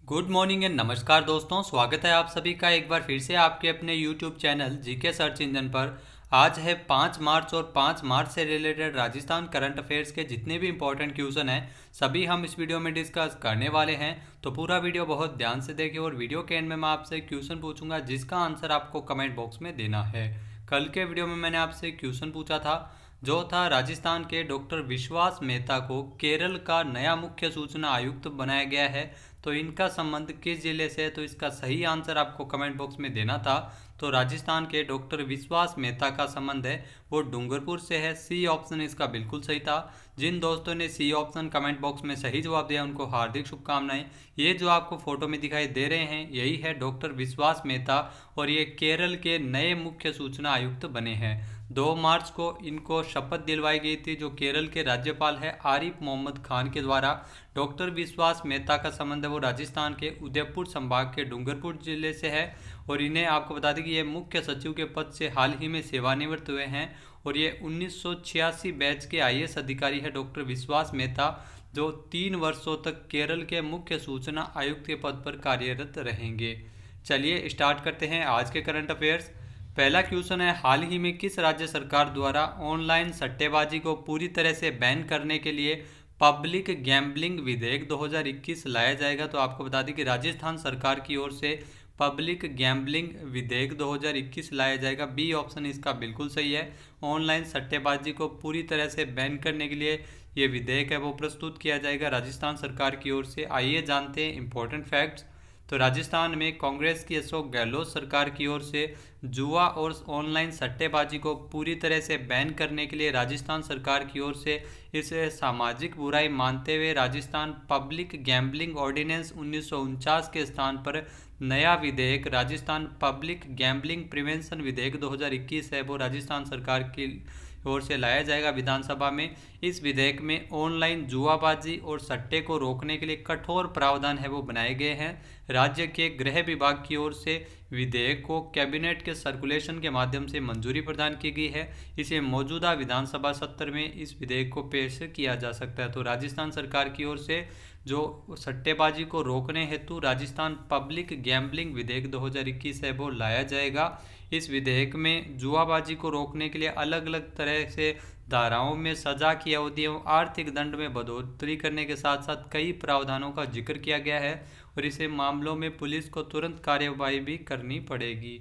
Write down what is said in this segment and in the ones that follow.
Good morning and नमस्कार दोस्तों, स्वागत है आप सभी का एक बार फिर से आपके अपने YouTube channel GK search engine पर। आज है 5 मार्च और 5 मार्च से रिलेटेड राजस्थान करंट अफेयर्स के जितने भी इंपॉर्टेंट क्वेश्चन हैं सभी हम इस वीडियो में डिस्कस करने वाले हैं। तो पूरा वीडियो बहुत ध्यान से देखें और वीडियो के एंड में मैं आपसे क्वेश्चन पूछूंगा जिसका आंसर आपको कमेंट बॉक्स में देना है। कल के वीडियो में मैंने आपसे क्वेश्चन पूछा था जो था राजस्थान के डॉक्टर विश्वास मेहता को केरल का नया मुख्य सूचना आयुक्त बनाया गया है, तो इनका संबंध किस जिले से है। तो इसका सही आंसर आपको कमेंट बॉक्स में देना था। तो राजस्थान के डॉक्टर विश्वास मेहता का संबंध है वो डूंगरपुर से है। सी ऑप्शन इसका बिल्कुल सही था। जिन दोस्तों ने सी ऑप्शन कमेंट बॉक्स में सही जवाब दिया उनको हार्दिक शुभकामनाएं। ये जो आपको फोटो में दिखाई दे रहे हैं यही है डॉक्टर विश्वास मेहता और ये केरल के नए मुख्य सूचना आयुक्त बने हैं। 2 मार्च को इनको शपथ दिलवाई गई थी जो केरल के राज्यपाल है आरिफ मोहम्मद खान के द्वारा। डॉक्टर विश्वास मेहता का संबंध है वो राजस्थान के उदयपुर संभाग के डूंगरपुर जिले से है और इन्हें आपको बता दें कि ये मुख्य सचिव के पद से हाल ही में सेवानिवृत्त हुए हैं और ये 1986 बैच के आईएएस अधिकारी है डॉक्टर विश्वास मेहता, जो 3 वर्षों तक केरल के मुख्य सूचना आयुक्त के पद पर कार्यरत रहेंगे। चलिए स्टार्ट करते हैं आज के करंट अफेयर्स। पहला क्वेश्चन है, हाल ही में किस राज्य सरकार द्वारा ऑनलाइन सट्टेबाजी को पूरी तरह से बैन करने के लिए पब्लिक गैम्बलिंग विधेयक 2021 लाया जाएगा। तो आपको बता दें कि राजस्थान सरकार की ओर से पब्लिक गैम्बलिंग विधेयक 2021 लाया जाएगा। बी ऑप्शन इसका बिल्कुल सही है। ऑनलाइन सट्टेबाजी को पूरी तरह से बैन करने के लिए ये विधेयक है वो प्रस्तुत किया जाएगा राजस्थान सरकार की ओर से। आइए जानते हैं इंपॉर्टेंट फैक्ट्स। तो राजस्थान में कांग्रेस की अशोक गहलोत सरकार की ओर से जुआ और ऑनलाइन सट्टेबाजी को पूरी तरह से बैन करने के लिए राजस्थान सरकार की ओर से इसे सामाजिक बुराई मानते हुए राजस्थान पब्लिक गैम्बलिंग ऑर्डिनेंस 1949 के स्थान पर नया विधेयक राजस्थान पब्लिक गैम्बलिंग प्रिवेंशन विधेयक 2021 है वो राजस्थान सरकार की ओर से लाया जाएगा विधानसभा में। इस विधेयक में ऑनलाइन जुआबाजी और सट्टे को रोकने के लिए कठोर प्रावधान है वो बनाए गए हैं। राज्य के गृह विभाग की ओर से विधेयक को कैबिनेट के सर्कुलेशन के माध्यम से मंजूरी प्रदान की गई है। इसे मौजूदा विधानसभा सत्र में इस विधेयक को पेश किया जा सकता है। तो राजस्थान सरकार की ओर से जो सट्टेबाजी को रोकने हेतु राजस्थान पब्लिक गैम्बलिंग विधेयक 2021 है वो लाया जाएगा। इस विधेयक में जुआबाजी को रोकने के लिए अलग अलग तरह से धाराओं में सजा की अवधि एवं आर्थिक दंड में बढ़ोतरी करने के साथ साथ कई प्रावधानों का जिक्र किया गया है और इसे मामलों में पुलिस को तुरंत कार्यवाही भी करनी पड़ेगी।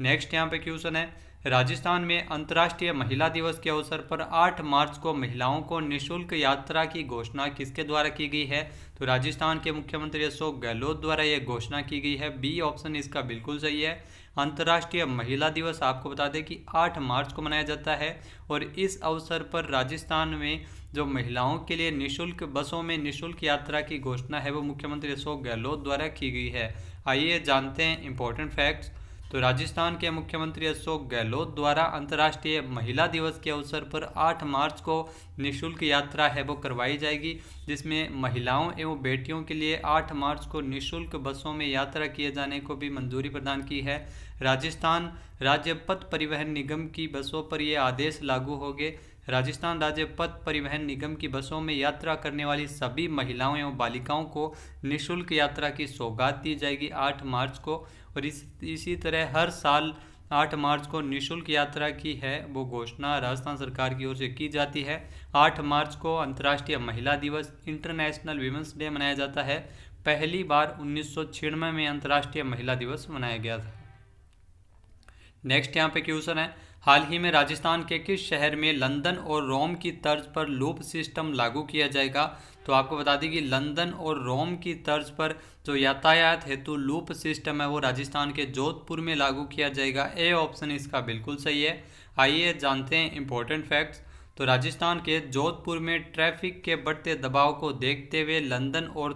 नेक्स्ट यहाँ पे क्वेश्चन है, राजस्थान में अंतर्राष्ट्रीय महिला दिवस के अवसर पर 8 मार्च को महिलाओं को निशुल्क यात्रा की घोषणा किसके द्वारा की गई है। तो राजस्थान के मुख्यमंत्री अशोक गहलोत द्वारा यह घोषणा की गई है। बी ऑप्शन इसका बिल्कुल सही है। अंतर्राष्ट्रीय महिला दिवस आपको बता दें कि 8 मार्च को मनाया जाता है और इस अवसर पर राजस्थान में जो महिलाओं के लिए निशुल्क बसों में निशुल्क यात्रा की घोषणा है वो मुख्यमंत्री अशोक गहलोत द्वारा की गई है। आइए जानते हैं इंपॉर्टेंट फैक्ट्स। तो राजस्थान के मुख्यमंत्री अशोक गहलोत द्वारा अंतर्राष्ट्रीय महिला दिवस के अवसर पर 8 मार्च को निशुल्क यात्रा है वो करवाई जाएगी, जिसमें महिलाओं एवं बेटियों के लिए 8 मार्च को निशुल्क बसों में यात्रा किए जाने को भी मंजूरी प्रदान की है। राजस्थान राज्य पथ परिवहन निगम की बसों पर ये आदेश लागू होंगे। राजस्थान राज्य पथ परिवहन निगम की बसों में यात्रा करने वाली सभी महिलाओं एवं बालिकाओं को निशुल्क यात्रा की सौगात दी जाएगी 8 मार्च को। और इसी तरह हर साल 8 मार्च को निशुल्क यात्रा की है वो घोषणा राजस्थान सरकार की ओर से की जाती है। 8 मार्च को अंतर्राष्ट्रीय महिला दिवस इंटरनेशनल वीमेंस डे मनाया जाता है। पहली बार 1996 में अंतर्राष्ट्रीय महिला दिवस मनाया गया था। नेक्स्ट यहाँ पे क्वेश्चन है, हाल ही में राजस्थान के किस शहर में लंदन और रोम की तर्ज पर लूप सिस्टम लागू किया जाएगा। तो आपको बता दें कि लंदन और रोम की तर्ज पर जो यातायात हेतु लूप सिस्टम है वो राजस्थान के जोधपुर में लागू किया जाएगा। ए ऑप्शन इसका बिल्कुल सही है। आइए जानते हैं इंपॉर्टेंट फैक्ट्स। तो राजस्थान के जोधपुर में ट्रैफिक के बढ़ते दबाव को देखते हुए लंदन और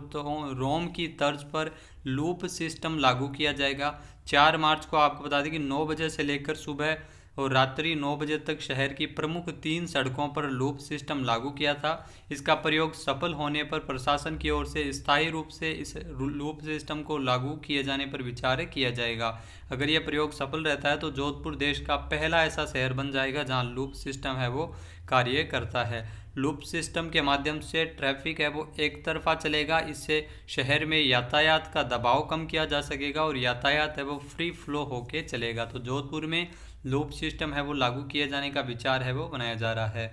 रोम की तर्ज पर लूप सिस्टम लागू किया जाएगा। 4 मार्च को आपको बता दें कि 9 बजे से लेकर सुबह और रात्रि 9 बजे तक शहर की प्रमुख 3 सड़कों पर लूप सिस्टम लागू किया था। इसका प्रयोग सफल होने पर प्रशासन की ओर से स्थायी रूप से इस लूप सिस्टम को लागू किए जाने पर विचार किया जाएगा। अगर यह प्रयोग सफल रहता है तो जोधपुर देश का पहला ऐसा शहर बन जाएगा जहां लूप सिस्टम है वो कार्य करता है। लूप सिस्टम के माध्यम से ट्रैफिक है वो एक तरफा चलेगा। इससे शहर में यातायात का दबाव कम किया जा सकेगा और यातायात है वो फ्री फ्लो होके चलेगा। तो जोधपुर में लूप सिस्टम है वो लागू किए जाने का विचार है वो बनाया जा रहा है।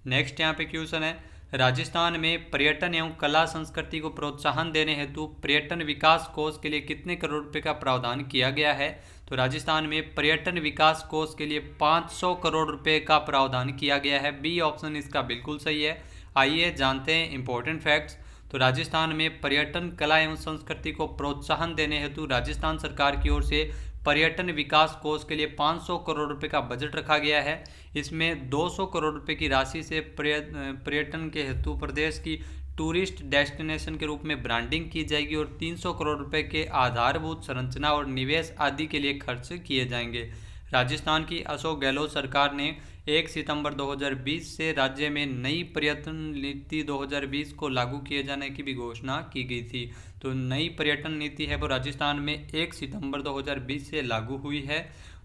नेक्स्ट यहाँ पे क्वेश्चन है, राजस्थान में पर्यटन एवं कला संस्कृति को प्रोत्साहन देने हेतु पर्यटन विकास कोष के लिए कितने करोड़ रुपए का प्रावधान किया गया है? तो राजस्थान में पर्यटन विकास कोष के लिए 500 करोड़ रुपए का प्रावधान किया गया है। बी ऑप्शन इसका बिल्कुल सही है। आइए जानते हैं इंपॉर्टेंट फैक्ट्स। तो राजस्थान में पर्यटन कला एवं संस्कृति को प्रोत्साहन देने हेतु राजस्थान सरकार की ओर से पर्यटन विकास कोष के लिए 500 करोड़ रुपए का बजट रखा गया है। इसमें 200 करोड़ रुपए की राशि से पर्यटन के हेतु प्रदेश की टूरिस्ट डेस्टिनेशन के रूप में ब्रांडिंग की जाएगी और 300 करोड़ रुपए के आधारभूत संरचना और निवेश आदि के लिए खर्च किए जाएंगे। राजस्थान की अशोक गहलोत सरकार ने 1 सितंबर 2020 से राज्य में नई पर्यटन नीति 2020 को लागू किए जाने की भी घोषणा की गई थी। तो नई पर्यटन नीति है वो राजस्थान में 1 सितंबर 2020 से लागू हुई है।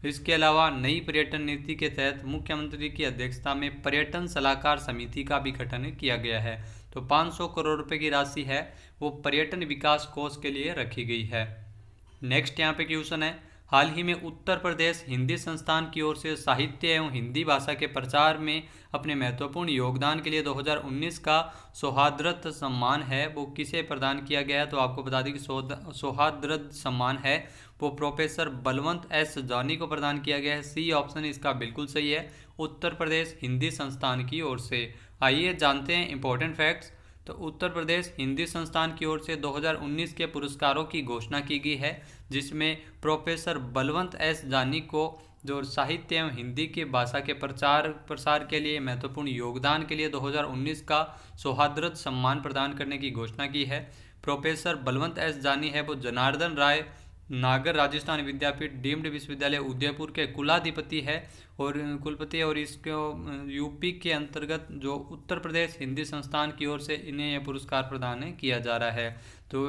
इसके अलावा नई पर्यटन नीति के तहत मुख्यमंत्री की अध्यक्षता में पर्यटन सलाहकार समिति का भी गठन किया गया है। तो 500 करोड़ रुपए की राशि है वो पर्यटन विकास कोष के लिए रखी गई है। नेक्स्ट यहाँ पे क्वेश्चन है, हाल ही में उत्तर प्रदेश हिंदी संस्थान की ओर से साहित्य एवं हिंदी भाषा के प्रचार में अपने महत्वपूर्ण योगदान के लिए 2019 का सौहार्द सम्मान है वो किसे प्रदान किया गया है? तो आपको बता दें कि सौहार्द सम्मान है वो प्रोफेसर बलवंत एस जानी को प्रदान किया गया है। सी ऑप्शन इसका बिल्कुल सही है, उत्तर प्रदेश हिंदी संस्थान की ओर से। आइए जानते हैं इंपॉर्टेंट फैक्ट्स। तो उत्तर प्रदेश हिंदी संस्थान की ओर से 2019 के पुरस्कारों की घोषणा की गई है, जिसमें प्रोफेसर बलवंत एस जानी को जो साहित्य एवं हिंदी की भाषा के प्रसार के लिए महत्वपूर्ण योगदान के लिए 2019 का सौहार्द सम्मान प्रदान करने की घोषणा की है। प्रोफेसर बलवंत एस जानी है वो जनार्दन राय नागर राजस्थान विद्यापीठ डीम्ड विश्वविद्यालय उदयपुर के कुलाधिपति है और कुलपति, और इसको यूपी के अंतर्गत जो उत्तर प्रदेश हिंदी संस्थान की ओर से इन्हें यह पुरस्कार प्रदान किया जा रहा है। तो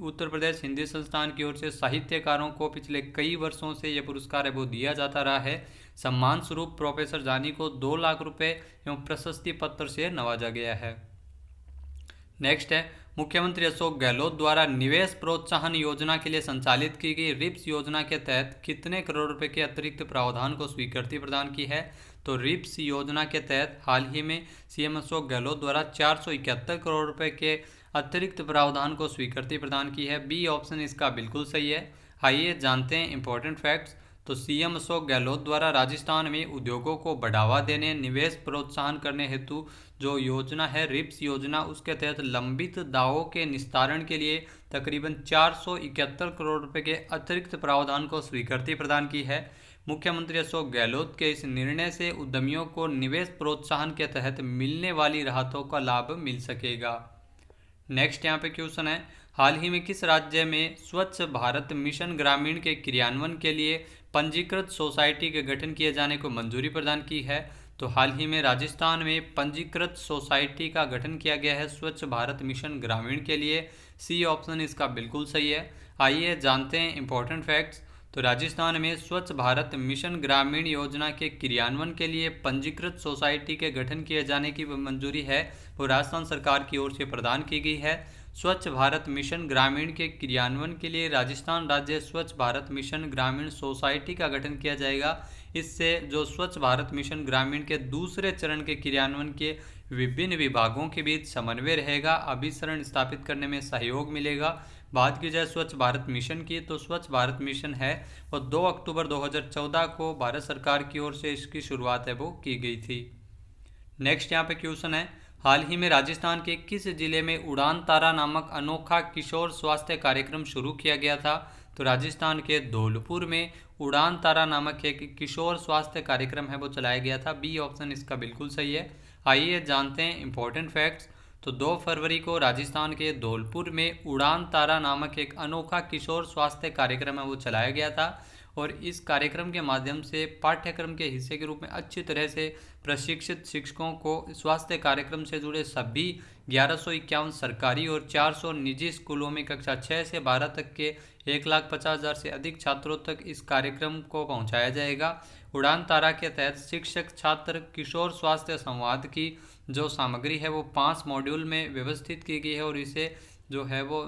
उत्तर प्रदेश हिंदी संस्थान की ओर से साहित्यकारों को पिछले कई वर्षों से यह पुरस्कार है वो दिया जाता रहा है। सम्मान स्वरूप प्रोफेसर जानी को 2 लाख रुपए एवं प्रशस्ति पत्र से नवाजा गया है। नेक्स्ट है, मुख्यमंत्री अशोक गहलोत द्वारा निवेश प्रोत्साहन योजना के लिए संचालित की गई रिप्स योजना के तहत कितने करोड़ रुपए के अतिरिक्त प्रावधान को स्वीकृति प्रदान की है? तो रिप्स योजना के तहत हाल ही में सीएम अशोक गहलोत द्वारा 471 करोड़ रुपए के अतिरिक्त प्रावधान को स्वीकृति प्रदान की है। बी ऑप्शन इसका बिल्कुल सही है। आइए जानते हैं इंपॉर्टेंट फैक्ट्स। तो सीएम अशोक गहलोत द्वारा राजस्थान में उद्योगों को बढ़ावा देने, निवेश प्रोत्साहन करने हेतु जो योजना है रिप्स योजना, उसके तहत लंबित दावों के निस्तारण के लिए तकरीबन 471 करोड़ रुपए के अतिरिक्त प्रावधान को स्वीकृति प्रदान की है। मुख्यमंत्री अशोक गहलोत के इस निर्णय से उद्यमियों को निवेश प्रोत्साहन के तहत मिलने वाली राहतों का लाभ मिल सकेगा। नेक्स्ट यहाँ पे क्वेश्चन है, हाल ही में किस राज्य में स्वच्छ भारत मिशन ग्रामीण के क्रियान्वयन के लिए पंजीकृत सोसाइटी के गठन किए जाने को मंजूरी प्रदान की है? तो हाल ही में राजस्थान में पंजीकृत सोसाइटी का गठन किया गया है स्वच्छ भारत मिशन ग्रामीण के लिए। सी ऑप्शन इसका बिल्कुल सही है। आइए जानते हैं इंपॉर्टेंट फैक्ट्स। तो राजस्थान में स्वच्छ भारत मिशन ग्रामीण योजना के क्रियान्वयन के लिए पंजीकृत सोसाइटी के गठन किए जाने की मंजूरी है वो राजस्थान सरकार की ओर से प्रदान की गई है। स्वच्छ भारत मिशन ग्रामीण के क्रियान्वयन के लिए राजस्थान राज्य स्वच्छ भारत मिशन ग्रामीण सोसाइटी का गठन किया जाएगा। इससे जो स्वच्छ भारत मिशन ग्रामीण के दूसरे चरण के क्रियान्वयन के विभिन्न विभागों के बीच समन्वय रहेगा, अभिसरण स्थापित करने में सहयोग मिलेगा। बात की जाए स्वच्छ भारत मिशन की, तो स्वच्छ भारत मिशन है वो 2 अक्टूबर 2014 को भारत सरकार की ओर से इसकी शुरुआत है वो की गई थी। नेक्स्ट यहाँ पे क्वेश्चन है, हाल ही में राजस्थान के किस जिले में उड़ान तारा नामक अनोखा किशोर स्वास्थ्य कार्यक्रम शुरू किया गया था? तो राजस्थान के धौलपुर में उड़ान तारा नामक एक किशोर स्वास्थ्य कार्यक्रम है वो चलाया गया था। बी ऑप्शन इसका बिल्कुल सही है। आइए जानते हैं इंपॉर्टेंट फैक्ट्स। तो 2 फरवरी को राजस्थान के धौलपुर में उड़ान तारा नामक एक अनोखा किशोर स्वास्थ्य कार्यक्रम है वो चलाया गया था और इस कार्यक्रम के माध्यम से पाठ्यक्रम के हिस्से के रूप में अच्छी तरह से प्रशिक्षित शिक्षकों को स्वास्थ्य कार्यक्रम से जुड़े सभी 1151 सरकारी और 400 निजी स्कूलों में कक्षा 6 से 12 तक के 1,50,000 से अधिक छात्रों तक इस कार्यक्रम को पहुंचाया जाएगा। उड़ान तारा के तहत शिक्षक छात्र किशोर स्वास्थ्य संवाद की जो सामग्री है वो 5 मॉड्यूल में व्यवस्थित की गई है और इसे जो है वो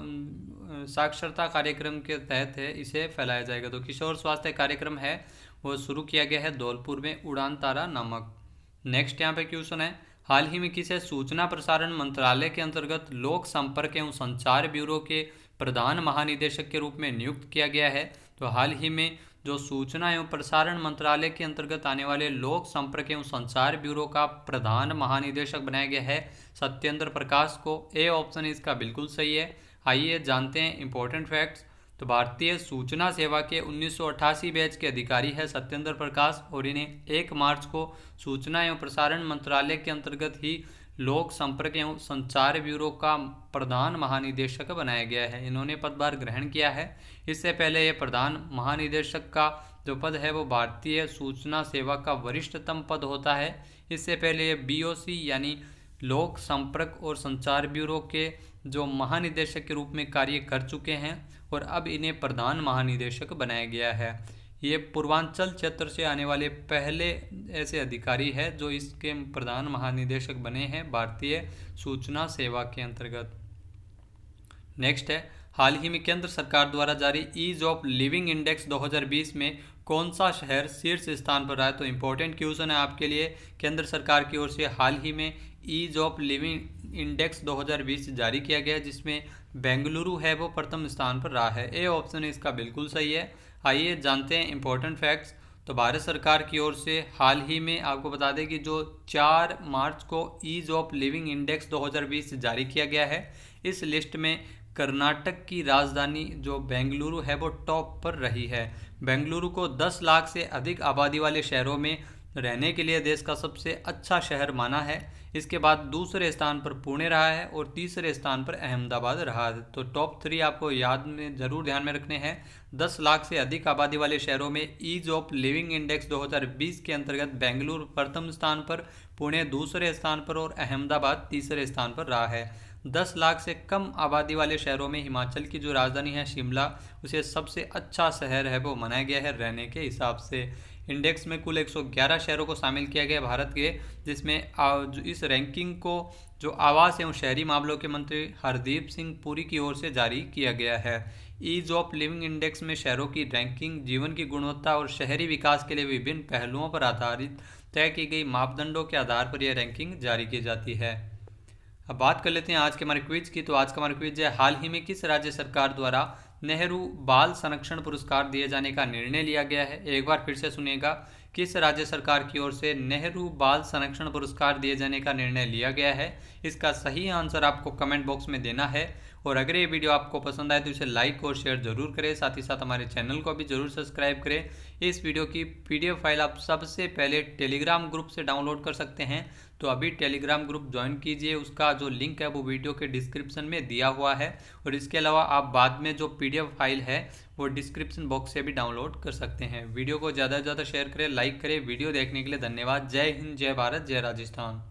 साक्षरता कार्यक्रम के तहत है, इसे फैलाया जाएगा। तो किशोर स्वास्थ्य कार्यक्रम है वो शुरू किया गया है धौलपुर में उड़ान तारा नामक। नेक्स्ट यहाँ पे क्वेश्चन है, हाल ही में किसे सूचना प्रसारण मंत्रालय के अंतर्गत लोक संपर्क एवं संचार ब्यूरो के प्रधान महानिदेशक के रूप में नियुक्त किया गया है। तो हाल ही में जो सूचना एवं प्रसारण मंत्रालय के अंतर्गत आने वाले लोक संपर्क एवं संचार ब्यूरो का प्रधान महानिदेशक बनाया गया है सत्येंद्र प्रकाश को। ए ऑप्शन इसका बिल्कुल सही है। आइए जानते हैं इंपॉर्टेंट फैक्ट्स। तो भारतीय सूचना सेवा के 1988 बैच के अधिकारी है सत्येंद्र प्रकाश और इन्हें 1 मार्च को सूचना एवं प्रसारण मंत्रालय के अंतर्गत ही लोक संपर्क एवं संचार ब्यूरो का प्रधान महानिदेशक बनाया गया है। इन्होंने पदभार ग्रहण किया है। इससे पहले ये प्रधान महानिदेशक का जो पद है वो भारतीय सूचना सेवा का वरिष्ठतम पद होता है। इससे पहले ये BOC यानी लोक संपर्क और संचार ब्यूरो के जो महानिदेशक के रूप में कार्य कर चुके हैं और अब इन्हें प्रधान महानिदेशक बनाया गया है। ये पूर्वांचल क्षेत्र से आने वाले पहले ऐसे अधिकारी है जो इसके प्रधान महानिदेशक बने हैं भारतीय सूचना सेवा के अंतर्गत। नेक्स्ट है, हाल ही में केंद्र सरकार द्वारा जारी ईज ऑफ लिविंग इंडेक्स 2020 में कौन सा शहर शीर्ष स्थान पर रहा है। तो इम्पोर्टेंट क्वेश्चन है आपके लिए। केंद्र सरकार की ओर से हाल ही में ईज ऑफ लिविंग इंडेक्स 2020 जारी किया गया जिसमें बेंगलुरु है वो प्रथम स्थान पर रहा है। ए ऑप्शन इसका बिल्कुल सही है। आइए जानते हैं इंपॉर्टेंट फैक्ट्स। तो भारत सरकार की ओर से हाल ही में आपको बता दें कि जो 4 मार्च को ईज ऑफ लिविंग इंडेक्स 2020 जारी किया गया है, इस लिस्ट में कर्नाटक की राजधानी जो बेंगलुरु है वो टॉप पर रही है। बेंगलुरु को 10 लाख से अधिक आबादी वाले शहरों में रहने के लिए देश का सबसे अच्छा शहर माना है। इसके बाद दूसरे स्थान पर पुणे रहा है और तीसरे स्थान पर अहमदाबाद रहा है। तो टॉप 3 आपको याद में जरूर ध्यान में रखने हैं। 10 लाख से अधिक आबादी वाले शहरों में ईज ऑफ लिविंग इंडेक्स 2020 के अंतर्गत बेंगलुरु प्रथम स्थान पर, पुणे दूसरे स्थान पर और अहमदाबाद तीसरे स्थान पर रहा है। 10 लाख से कम आबादी वाले शहरों में हिमाचल की जो राजधानी है शिमला, उसे सबसे अच्छा शहर है वो मनाया गया है रहने के हिसाब से। इंडेक्स में कुल 111 शहरों को शामिल किया गया भारत के, जिसमें इस रैंकिंग को जो आवास एवं शहरी मामलों के मंत्री हरदीप सिंह पुरी की ओर से जारी किया गया है। ईज ऑफ लिविंग इंडेक्स में शहरों की रैंकिंग जीवन की गुणवत्ता और शहरी विकास के लिए विभिन्न पहलुओं पर आधारित तय की गई मापदंडों के आधार पर यह रैंकिंग जारी की जाती है। अब बात कर लेते हैं आज के हमारे क्विज की। तो आज का हमारा क्विज है, हाल ही में किस राज्य सरकार द्वारा नेहरू बाल संरक्षण पुरस्कार दिए जाने का निर्णय लिया गया है। एक बार फिर से सुनिएगा, किस राज्य सरकार की ओर से नेहरू बाल संरक्षण पुरस्कार दिए जाने का निर्णय लिया गया है। इसका सही आंसर आपको कमेंट बॉक्स में देना है। और अगर ये वीडियो आपको पसंद आए तो इसे लाइक और शेयर जरूर करें। साथ ही साथ हमारे चैनल को भी जरूर सब्सक्राइब करें। इस वीडियो की PDF फाइल आप सबसे पहले टेलीग्राम ग्रुप से डाउनलोड कर सकते हैं। तो अभी टेलीग्राम ग्रुप ज्वाइन कीजिए, उसका जो लिंक है वो वीडियो के डिस्क्रिप्शन में दिया हुआ है। और इसके अलावा आप बाद में जो PDF फाइल है वो डिस्क्रिप्शन बॉक्स से भी डाउनलोड कर सकते हैं। वीडियो को ज़्यादा से ज़्यादा शेयर करें, लाइक करें। वीडियो देखने के लिए धन्यवाद। जय हिंद, जय भारत, जय राजस्थान।